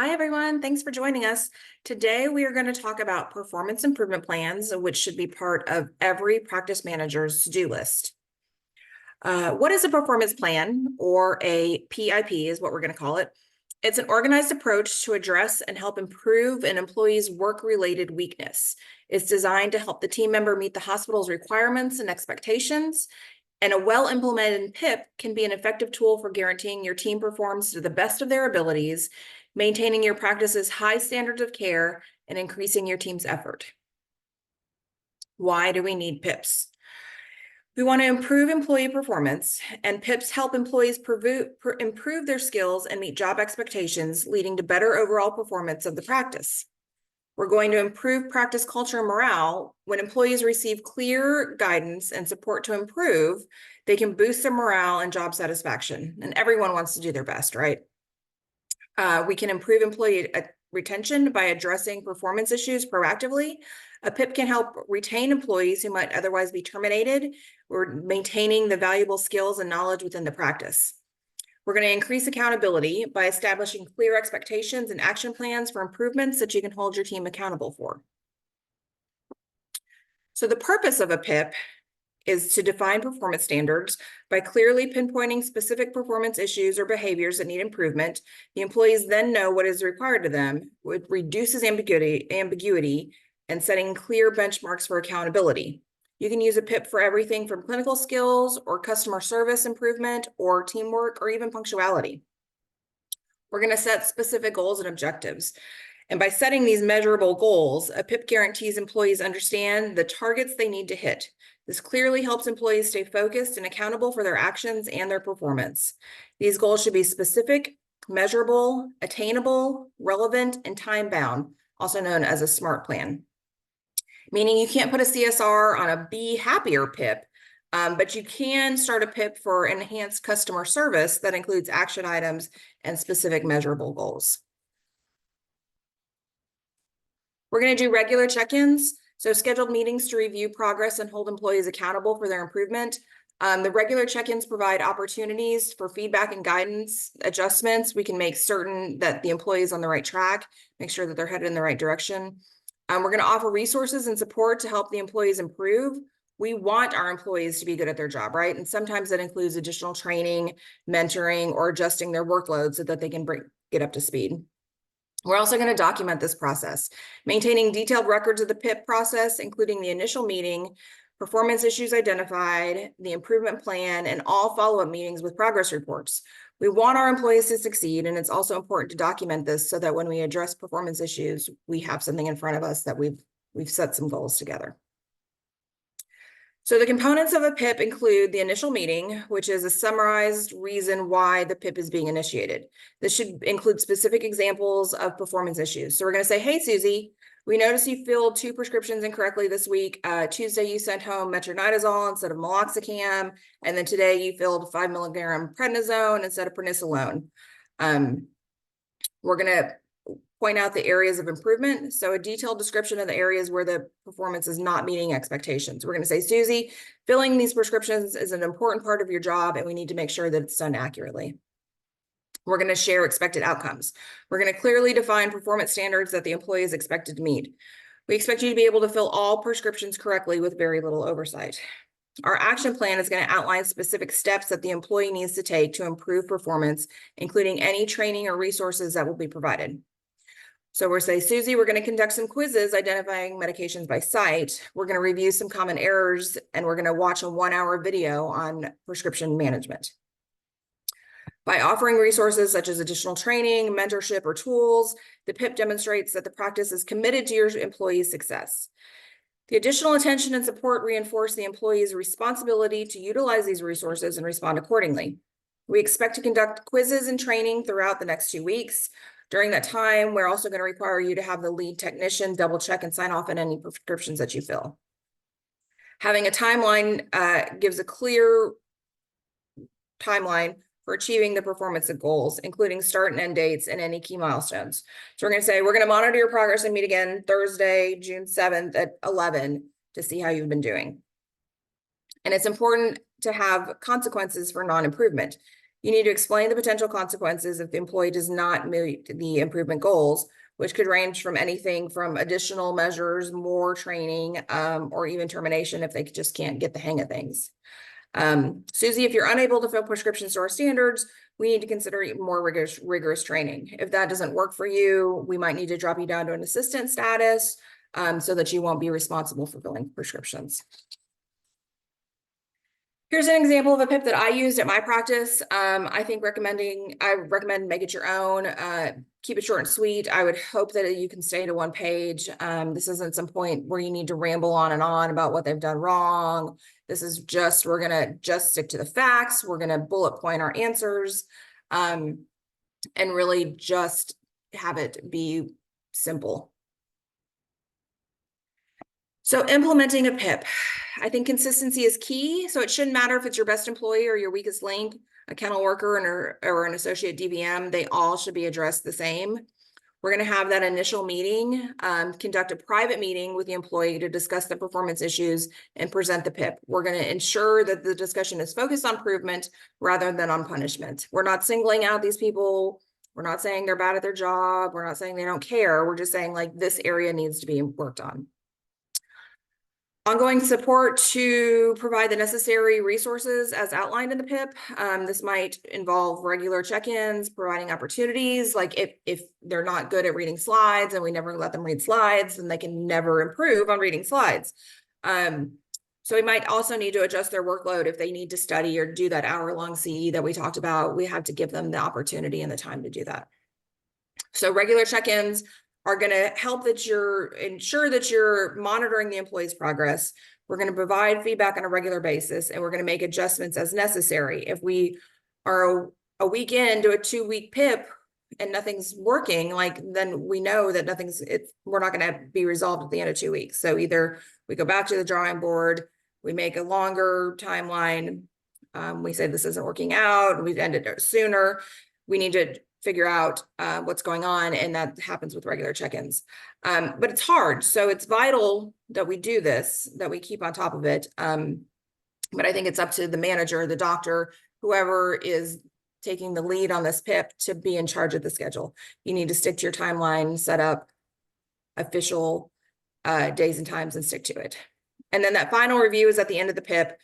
Hi, everyone. Thanks for joining us. Today, we are going to talk about performance improvement plans, which should be part of every practice manager's to-do list. What is a performance plan, or a PIP is what we're going to call it? It's an organized approach to address and help improve an employee's work-related weakness. It's designed to help the team member meet the hospital's requirements and expectations, and a well-implemented PIP can be an effective tool for guaranteeing your team performs to the best of their abilities, maintaining your practice's high standards of care, and increasing your team's effort. Why do we need PIPs? We want to improve employee performance, and PIPs help employees improve their skills and meet job expectations, leading to better overall performance of the practice. We're going to improve practice culture and morale. When employees receive clear guidance and support to improve, they can boost their morale and job satisfaction. And everyone wants to do their best, right? We can improve employee retention by addressing performance issues proactively. A PIP can help retain employees who might otherwise be terminated. We're maintaining the valuable skills and knowledge within the practice. We're going to increase accountability by establishing clear expectations and action plans for improvements that you can hold your team accountable for. So the purpose of a PIP is to define performance standards by clearly pinpointing specific performance issues or behaviors that need improvement. The employees then know what is required of them, which reduces ambiguity and setting clear benchmarks for accountability. You can use a PIP for everything from clinical skills or customer service improvement or teamwork or even punctuality. We're going to set specific goals and objectives. And by setting these measurable goals, a PIP guarantees employees understand the targets they need to hit. This clearly helps employees stay focused and accountable for their actions and their performance. These goals should be specific, measurable, attainable, relevant, and time-bound, also known as a SMART plan. Meaning you can't put a CSR on a Be Happier PIP, but you can start a PIP for enhanced customer service that includes action items and specific measurable goals. We're going to do regular check-ins, so scheduled meetings to review progress and hold employees accountable for their improvement. The regular check-ins provide opportunities for feedback and guidance adjustments. We can make certain that the employee is on the right track, make sure that they're headed in the right direction. We're going to offer resources and support to help the employees improve. We want our employees to be good at their job, right? And sometimes that includes additional training, mentoring, or adjusting their workload so that they can get up to speed. We're also going to document this process, maintaining detailed records of the PIP process, including the initial meeting, performance issues identified, the improvement plan, and all follow-up meetings with progress reports. We want our employees to succeed, and it's also important to document this so that when we address performance issues, we have something in front of us that we've set some goals together. So the components of a PIP include the initial meeting, which is a summarized reason why the PIP is being initiated. This should include specific examples of performance issues. So we're going to say, hey, Susie, we noticed you filled 2 prescriptions incorrectly this week. Tuesday, you sent home metronidazole instead of meloxicam. And then today you filled 5 milligram prednisone instead of prednisolone. We're going to point out the areas of improvement. So a detailed description of the areas where the performance is not meeting expectations. We're going to say, Susie, filling these prescriptions is an important part of your job, and we need to make sure that it's done accurately. We're going to share expected outcomes. We're going to clearly define performance standards that the employee is expected to meet. We expect you to be able to fill all prescriptions correctly with very little oversight. Our action plan is going to outline specific steps that the employee needs to take to improve performance, including any training or resources that will be provided. So we're saying, Susie, we're going to conduct some quizzes identifying medications by site. We're going to review some common errors, and we're going to watch a 1-hour video on prescription management. By offering resources such as additional training, mentorship, or tools, the PIP demonstrates that the practice is committed to your employees' success. The additional attention and support reinforce the employee's responsibility to utilize these resources and respond accordingly. We expect to conduct quizzes and training throughout the next 2 weeks. During that time, we're also going to require you to have the lead technician double check and sign off on any prescriptions that you fill. Having a timeline gives a clear timeline for achieving the performance of goals, including start and end dates and any key milestones. So we're going to say, we're going to monitor your progress and meet again Thursday, June 7th at 11 to see how you've been doing. And it's important to have consequences for non-improvement. You need to explain the potential consequences if the employee does not meet the improvement goals, which could range from anything from additional measures, more training, or even termination if they just can't get the hang of things. Susie, if you're unable to fill prescriptions to our standards, we need to consider more rigorous training. If that doesn't work for you, we might need to drop you down to an assistant status, so that you won't be responsible for filling prescriptions. Here's an example of a PIP that I used at my practice. I recommend make it your own, keep it short and sweet. I would hope that you can stay to one page. This isn't some point where you need to ramble on and on about what they've done wrong. This is just, we're gonna just stick to the facts. We're gonna bullet point our answers, and really just have it be simple. So implementing a PIP, I think consistency is key. So it shouldn't matter if it's your best employee or your weakest link, a kennel worker or an associate DVM, they all should be addressed the same. We're going to have that initial meeting, conduct a private meeting with the employee to discuss the performance issues and present the PIP. We're going to ensure that the discussion is focused on improvement rather than on punishment. We're not singling out these people. We're not saying they're bad at their job. We're not saying they don't care. We're just saying like this area needs to be worked on. Ongoing support to provide the necessary resources as outlined in the PIP. This might involve regular check-ins, providing opportunities, like if they're not good at reading slides and we never let them read slides, then they can never improve on reading slides. So we might also need to adjust their workload if they need to study or do that hour-long CE that we talked about. We have to give them the opportunity and the time to do that. So regular check-ins are going to help that ensure that you're monitoring the employee's progress. We're going to provide feedback on a regular basis, and we're going to make adjustments as necessary. If we are a week into a 2-week PIP and nothing's working, like then we know that we're not going to be resolved at the end of 2 weeks. So either we go back to the drawing board, we make a longer timeline, we say this isn't working out, we've ended it sooner. We need to figure out what's going on, and that happens with regular check-ins. But it's hard, so it's vital that we do this, that we keep on top of it. But I think it's up to the manager, the doctor, whoever is taking the lead on this PIP to be in charge of the schedule. You need to stick to your timeline, set up official days and times and stick to it. And then that final review is at the end of the PIP.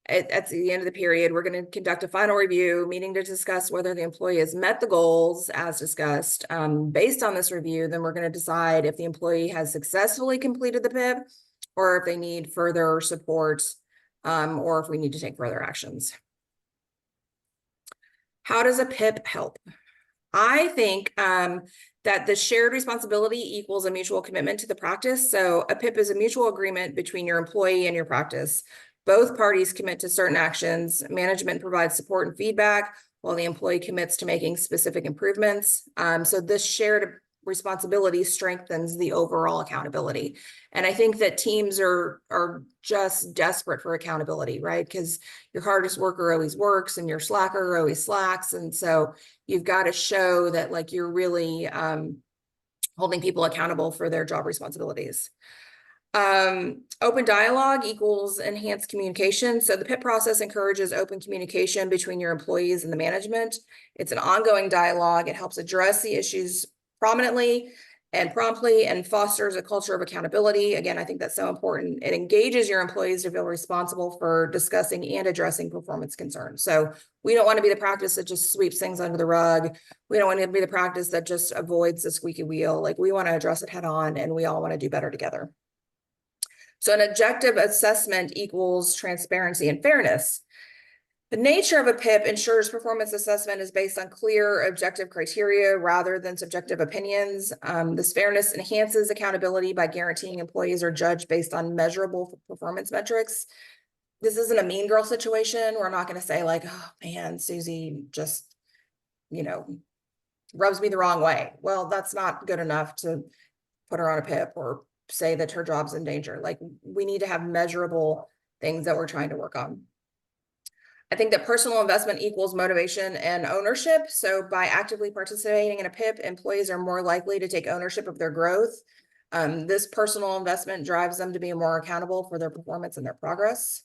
At the end of the period, we're going to conduct a final review meeting to discuss whether the employee has met the goals as discussed. Based on this review, then we're going to decide if the employee has successfully completed the PIP or if they need further support, or if we need to take further actions. How does a PIP help? I think that the shared responsibility equals a mutual commitment to the practice. So a PIP is a mutual agreement between your employee and your practice. Both parties commit to certain actions. Management provides support and feedback while the employee commits to making specific improvements. So this shared responsibility strengthens the overall accountability. And I think that teams are just desperate for accountability, right? Because your hardest worker always works and your slacker always slacks. And so you've got to show that like you're really holding people accountable for their job responsibilities. Open dialogue equals enhanced communication. So the PIP process encourages open communication between your employees and the management. It's an ongoing dialogue. It helps address the issues prominently and promptly and fosters a culture of accountability. Again, I think that's so important. It engages your employees to feel responsible for discussing and addressing performance concerns. So we don't want to be the practice that just sweeps things under the rug. We don't want to be the practice that just avoids the squeaky wheel. Like we want to address it head on, and we all want to do better together. So an objective assessment equals transparency and fairness. The nature of a PIP ensures performance assessment is based on clear, objective criteria rather than subjective opinions. This fairness enhances accountability by guaranteeing employees are judged based on measurable performance metrics. This isn't a mean girl situation. We're not going to say like, oh man, Susie just, rubs me the wrong way. Well, that's not good enough to put her on a PIP or say that her job's in danger. Like we need to have measurable things that we're trying to work on. I think that personal investment equals motivation and ownership. So by actively participating in a PIP, employees are more likely to take ownership of their growth. This personal investment drives them to be more accountable for their performance and their progress.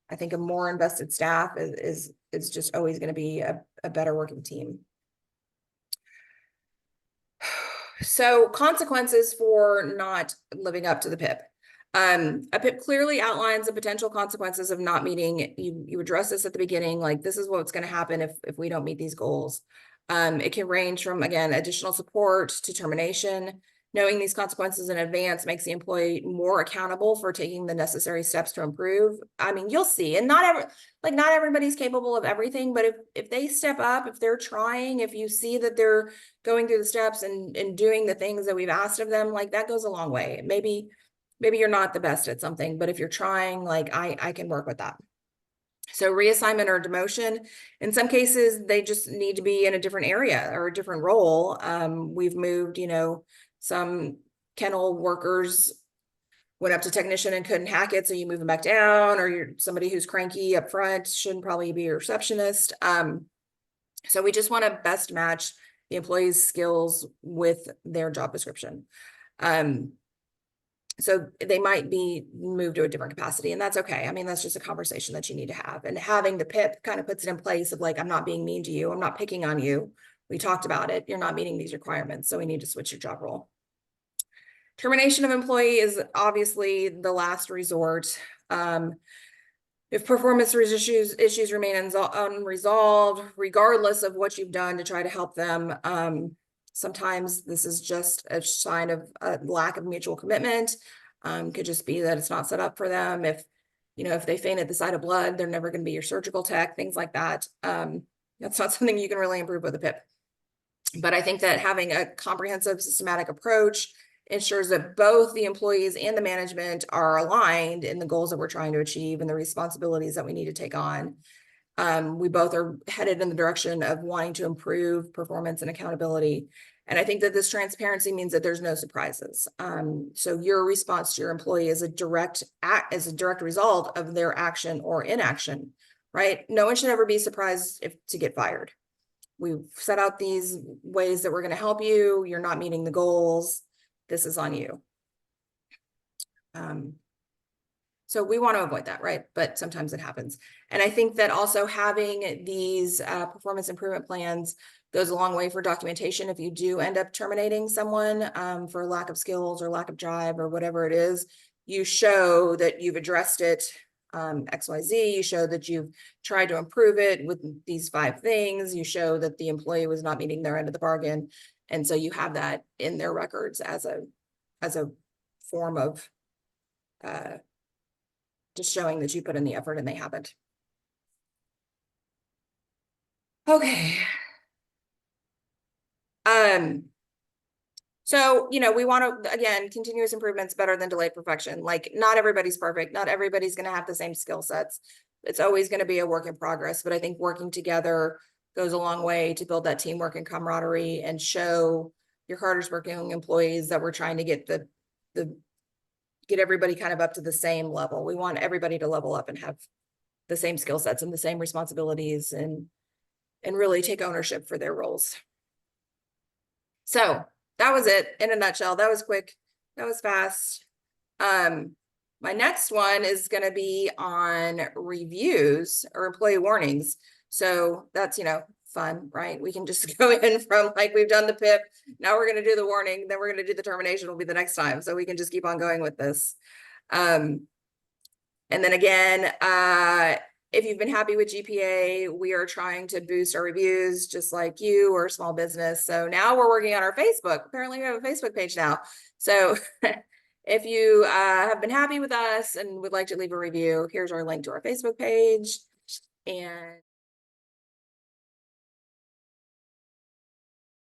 I think a more invested staff is is just always going to be a better working team. So consequences for not living up to the PIP. A PIP clearly outlines the potential consequences of not meeting. You address this at the beginning, like this is what's going to happen if we don't meet these goals. It can range from, again, additional support to termination. Knowing these consequences in advance makes the employee more accountable for taking the necessary steps to improve. I mean, you'll see, and not everybody's capable of everything, but if they step up, if they're trying, if you see that they're going through the steps and doing the things that we've asked of them, like that goes a long way. Maybe you're not the best at something, but if you're trying, like I can work with that. So reassignment or demotion, in some cases, they just need to be in a different area or a different role. We've moved, some kennel workers went up to technician and couldn't hack it, so you move them back down, or you're somebody who's cranky up front shouldn't probably be a receptionist. So we just want to best match the employee's skills with their job description. So they might be moved to a different capacity, and that's okay. I mean, that's just a conversation that you need to have. And having the PIP kind of puts it in place of like, I'm not being mean to you. I'm not picking on you. We talked about it. You're not meeting these requirements, so we need to switch your job role. Termination of employee is obviously the last resort. If performance issues remain unresolved, regardless of what you've done to try to help them, sometimes this is just a sign of a lack of mutual commitment. Could just be that it's not set up for them. If they faint at the sight of blood, they're never going to be your surgical tech, things like that. That's not something you can really improve with a PIP. But I think that having a comprehensive, systematic approach ensures that both the employees and the management are aligned in the goals that we're trying to achieve and the responsibilities that we need to take on. We both are headed in the direction of wanting to improve performance and accountability. And I think that this transparency means that there's no surprises. So your response to your employee is a direct result of their action or inaction, right? No one should ever be surprised to get fired. We've set out these ways that we're going to help you. You're not meeting the goals. This is on you. So we want to avoid that, right? But sometimes it happens. And I think that also having these performance improvement plans goes a long way for documentation. If you do end up terminating someone for lack of skills or lack of drive or whatever it is, you show that you've addressed it, XYZ, you show that you've tried to improve it with these 5 things, you show that the employee was not meeting their end of the bargain. And so you have that in their records as a form of just showing that you put in the effort and they haven't. Okay. So, we want to, again, continuous improvements better than delayed perfection. Like not everybody's perfect. Not everybody's going to have the same skill sets. It's always going to be a work in progress, but I think working together goes a long way to build that teamwork and camaraderie and show your hardest working employees that we're trying to get get everybody kind of up to the same level. We want everybody to level up and have the same skill sets and the same responsibilities and really take ownership for their roles. So that was it in a nutshell. That was quick. That was fast. My next one is going to be on reviews or employee warnings. So that's, fun, right? We can just go in from like, we've done the PIP. Now we're going to do the warning. Then we're going to do the termination will be the next time. So we can just keep on going with this. And then again, if you've been happy with GPA, we are trying to boost our reviews just like you or small business. So now we're working on our Facebook. Apparently we have a Facebook page now. So if you have been happy with us and would like to leave a review, here's our link to our Facebook page. And